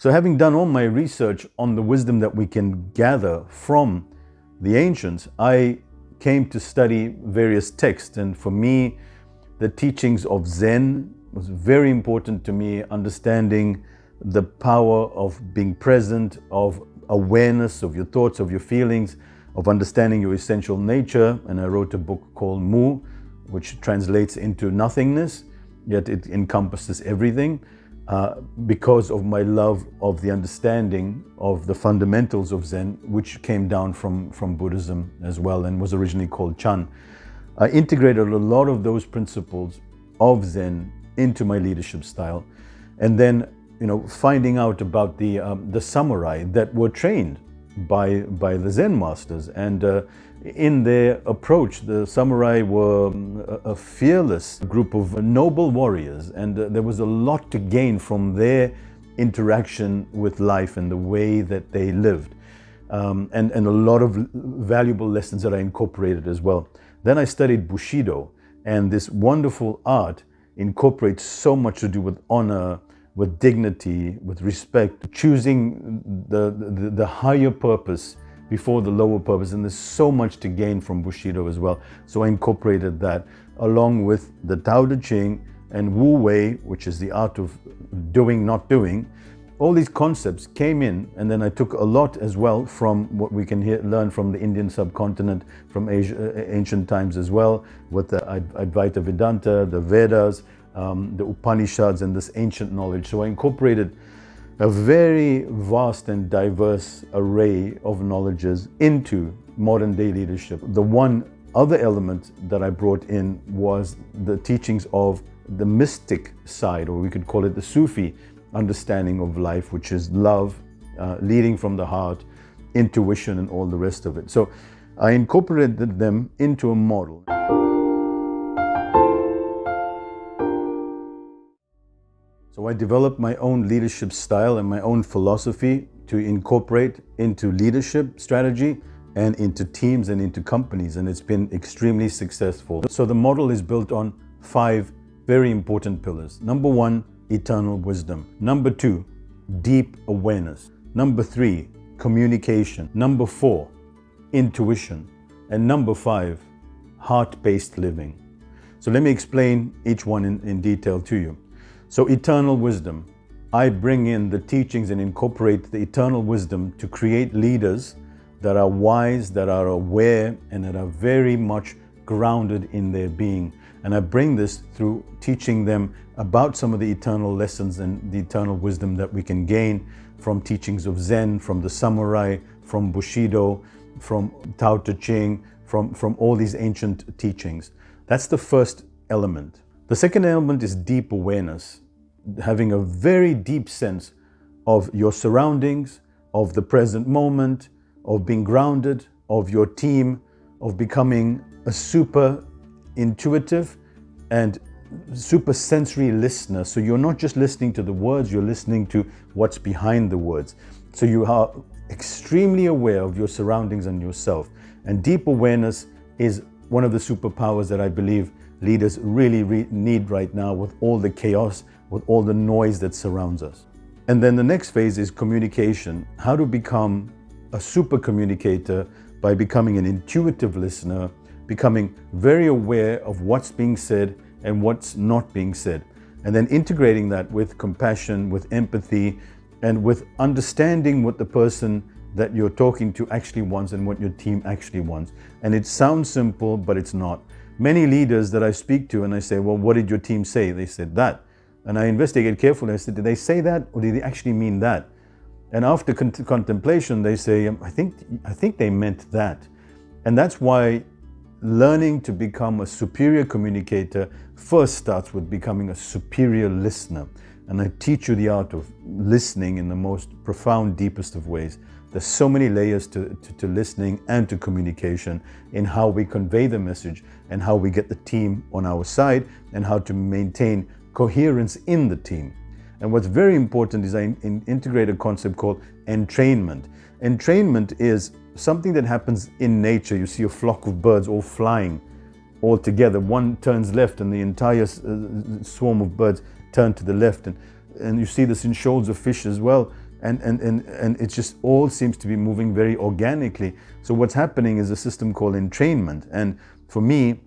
So having done all my research on the wisdom that we can gather from the ancients, I came to study various texts. And for me, the teachings of Zen was very important to me, understanding the power of being present, of awareness of your thoughts, of your feelings, of understanding your essential nature. And I wrote a book called Mu, which translates into nothingness, yet it encompasses everything. Because of my love of the understanding of the fundamentals of Zen, which came down from Buddhism as well and was originally called Chan. I integrated a lot of those principles of Zen into my leadership style. And then, finding out about the samurai that were trained by the Zen masters. And in their approach, the samurai were a fearless group of noble warriors, and there was a lot to gain from their interaction with life and the way that they lived, and a lot of valuable lessons that I incorporated as well. Then I studied Bushido, and this wonderful art incorporates so much to do with honor, with dignity, with respect, choosing the higher purpose before the lower purpose. And there's so much to gain from Bushido as well. So I incorporated that along with the Tao Te Ching and Wu Wei, which is the art of doing, not doing. All these concepts came in, and then I took a lot as well from what we can learn from the Indian subcontinent, from ancient times as well, with the Advaita Vedanta, the Vedas, the Upanishads, and this ancient knowledge. So I incorporated a very vast and diverse array of knowledges into modern day leadership. The one other element that I brought in was the teachings of the mystic side, or we could call it the Sufi understanding of life, which is love, leading from the heart, intuition, and all the rest of it. So I incorporated them into a model. So I developed my own leadership style and my own philosophy to incorporate into leadership strategy and into teams and into companies, and it's been extremely successful. So the model is built on 5 very important pillars. Number 1, eternal wisdom. Number 2, deep awareness. Number 3, communication. Number 4, intuition. And number 5, heart-based living. So let me explain each one in detail to you. So eternal wisdom. I bring in the teachings and incorporate the eternal wisdom to create leaders that are wise, that are aware, and that are very much grounded in their being. And I bring this through teaching them about some of the eternal lessons and the eternal wisdom that we can gain from teachings of Zen, from the samurai, from Bushido, from Tao Te Ching, from all these ancient teachings. That's the first element. The second element is deep awareness, having a very deep sense of your surroundings, of the present moment, of being grounded, of your team, of becoming a super intuitive and super sensory listener. So you're not just listening to the words, you're listening to what's behind the words. So you are extremely aware of your surroundings and yourself. And deep awareness is one of the superpowers that I believe leaders really need right now, with all the chaos, with all the noise that surrounds us. And then the next phase is communication. How to become a super communicator by becoming an intuitive listener, becoming very aware of what's being said and what's not being said. And then integrating that with compassion, with empathy, and with understanding what the person that you're talking to actually wants and what your team actually wants. And it sounds simple, but it's not. Many leaders that I speak to and I say, well, what did your team say? They said that. And I investigate carefully. I said, did they say that or did they actually mean that? And after contemplation, they say, I think they meant that. And that's why learning to become a superior communicator first starts with becoming a superior listener. And I teach you the art of listening in the most profound, deepest of ways. There's so many layers to listening and to communication, in how we convey the message and how we get the team on our side and how to maintain coherence in the team. And what's very important is I integrate a concept called entrainment. Entrainment is something that happens in nature. You see a flock of birds all flying all together. One turns left and the entire swarm of birds turn to the left. And you see this in shoals of fish as well. and it just all seems to be moving very organically. So what's happening is a system called entrainment. And for me,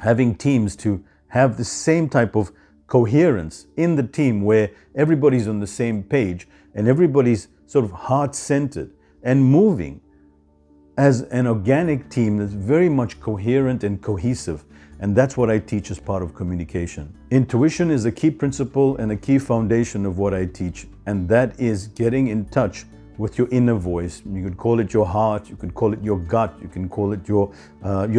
having teams to have the same type of coherence in the team where everybody's on the same page and everybody's sort of heart-centered and moving as an organic team that's very much coherent and cohesive. And that's what I teach as part of communication. Intuition is a key principle and a key foundation of what I teach. And that is getting in touch with your inner voice. You could call it your heart, you could call it your gut, you can call it your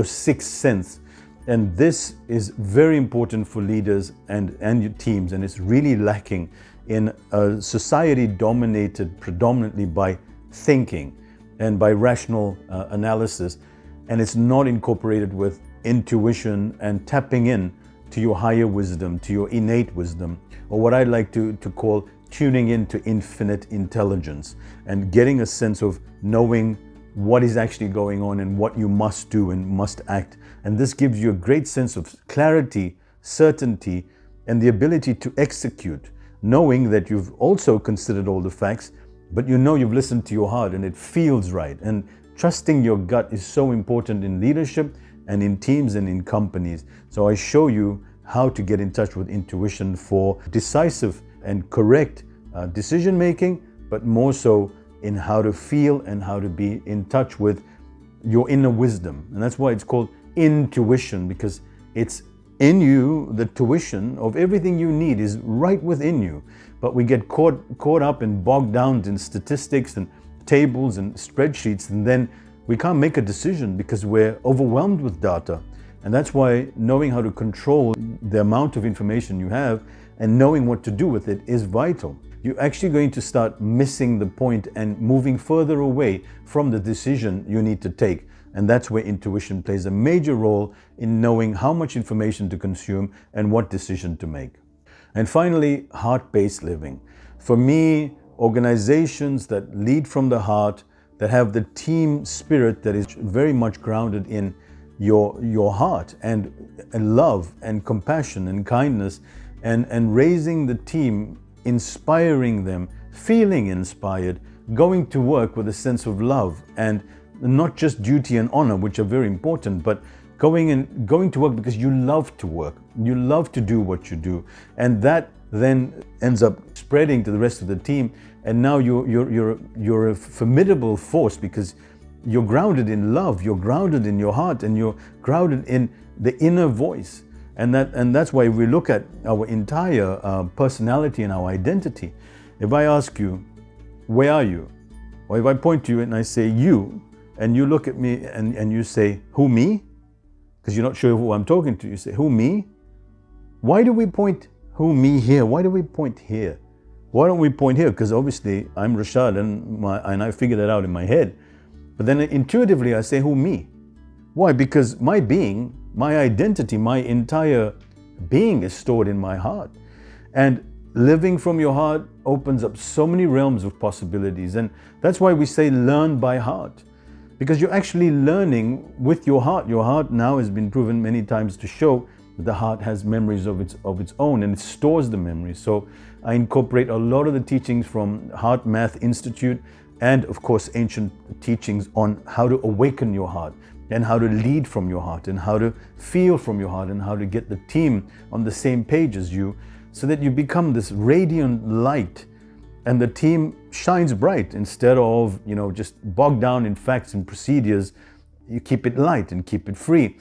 sixth sense. And this is very important for leaders and your teams. And it's really lacking in a society dominated predominantly by thinking and by rational analysis. And it's not incorporated with intuition and tapping in to your higher wisdom, to your innate wisdom, or what I like to call tuning into infinite intelligence and getting a sense of knowing what is actually going on and what you must do and must act. And this gives you a great sense of clarity, certainty, and the ability to execute, knowing that you've also considered all the facts, but you know you've listened to your heart and it feels right. And trusting your gut is so important in leadership and in teams and in companies. So I show you how to get in touch with intuition for decisive and correct decision making, but more so in how to feel and how to be in touch with your inner wisdom. And that's why it's called intuition, because it's in you. The tuition of everything you need is right within you. But we get caught up and bogged down in statistics and tables and spreadsheets, and then we can't make a decision because we're overwhelmed with data. And that's why knowing how to control the amount of information you have and knowing what to do with it is vital. You're actually going to start missing the point and moving further away from the decision you need to take. And that's where intuition plays a major role in knowing how much information to consume and what decision to make. And finally, heart-based living. For me, organizations that lead from the heart, that have the team spirit that is very much grounded in your heart and love and compassion and kindness and raising the team, inspiring them, feeling inspired, going to work with a sense of love and not just duty and honor, which are very important, but going to work because you love to work. You love to do what you do. And that then ends up spreading to the rest of the team. And now you're a formidable force because you're grounded in love, you're grounded in your heart, and you're grounded in the inner voice. And that's why we look at our entire personality and our identity. If I ask you, where are you? Or if I point to you and I say you, and you look at me and you say, who, me? Because you're not sure who I'm talking to. You say, who, me? Why do we point who, me here? Why do we point here? Why don't we point here? Because obviously I'm Rashad and I figured that out in my head. But then intuitively I say, who, me? Why? Because my being, my identity, my entire being is stored in my heart. And living from your heart opens up so many realms of possibilities. And that's why we say learn by heart. Because you're actually learning with your heart. Your heart now has been proven many times to show that the heart has memories of its own and it stores the memories. So I incorporate a lot of the teachings from Heart Math Institute and of course ancient teachings on how to awaken your heart and how to lead from your heart and how to feel from your heart and how to get the team on the same page as you so that you become this radiant light and the team shines bright instead of, just bogged down in facts and procedures. You keep it light and keep it free.